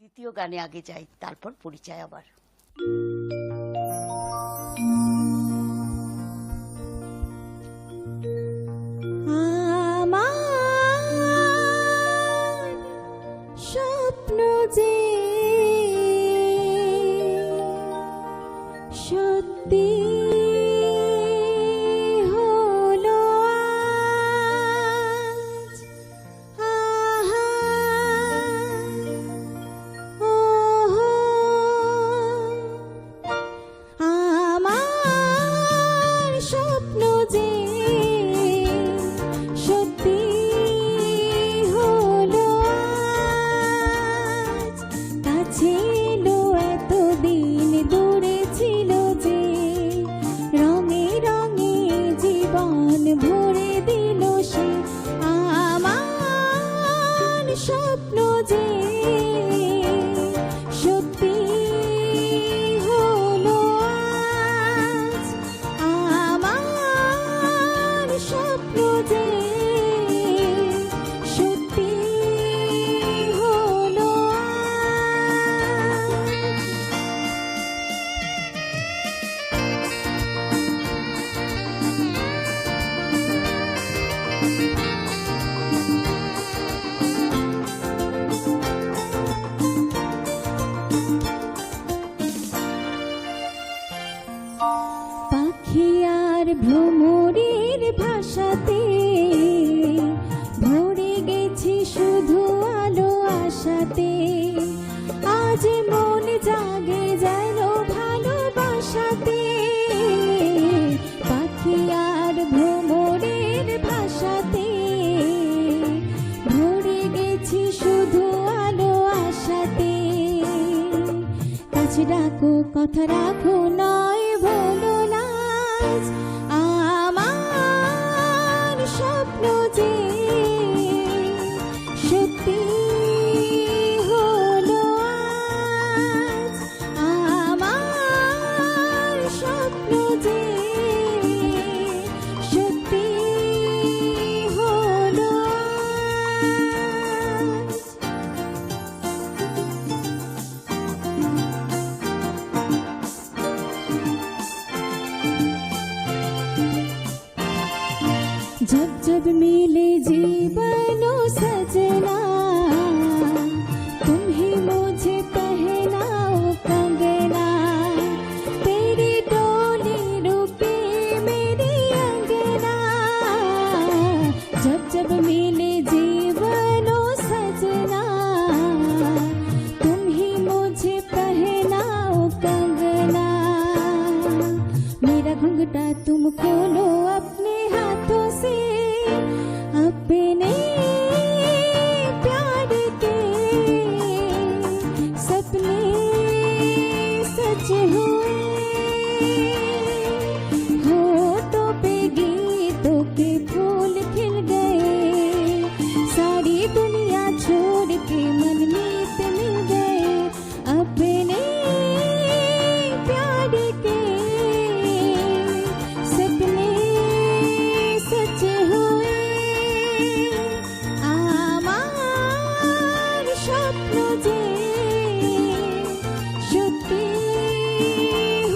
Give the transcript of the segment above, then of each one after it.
দ্বিতীয় গানে আগে যাই, তারপর পরিচয় আবার। স্বপ্ন যে সত্যি হলো আজ, আহা ওহো আমার স্বপ্ন যে সত্যি হলো আজ, কাছে এলো এতদিন দূরে ছিল যে, রঙে রঙে জীবন ভরে দিল সে। আমার স্বপ্ন যে সত্যি হলো আজ, আমার স্বপ্ন যে সত্যি হলো আজ। পাখি আর ভ্রমরের ভাষাতে ভরে গেছি শুধু আলো আশাতে, আজ মন জাগে যেন ভালোবাসাতে। পাখি আর ভ্রমরের ভাষাতে ভরে গেছি শুধু আলো আশাতে, কাছে রাখো কথা রাখো নয় ভুলো না আজ, আমার স্বপ্ন যে সত্যি হলো আজ, আমার স্বপ্ন যে সত্যি হলো আজ। जब जब मिले जीवन सजना, तुम ही मुझे पहनाओ कंगना, तेरी डोली रुके मेरी अंगना। जब जब मिले जीवन सजना, तुम ही मुझे पहनाओ कंगना, मेरा घुंघटा तुम खोलो अपने हाथों से, अपने प्यार के सपने सच हुए, होठों पे गीतों के फूल खिल गए, सारी दुनिया छोड़ के मनमीत मिल गए, अपने प्यार के सपने सच हुए। আমার স্বপ্ন যে সত্যি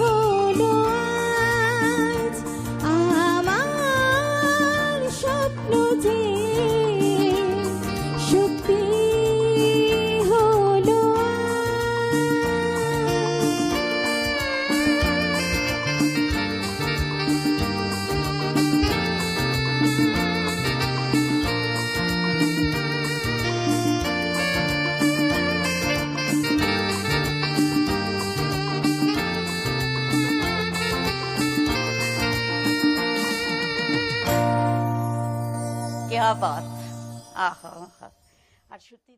হলো আজ, আমার স্বপ্ন যে সত্যি হলো क्या बात! আহা, আর সত্যি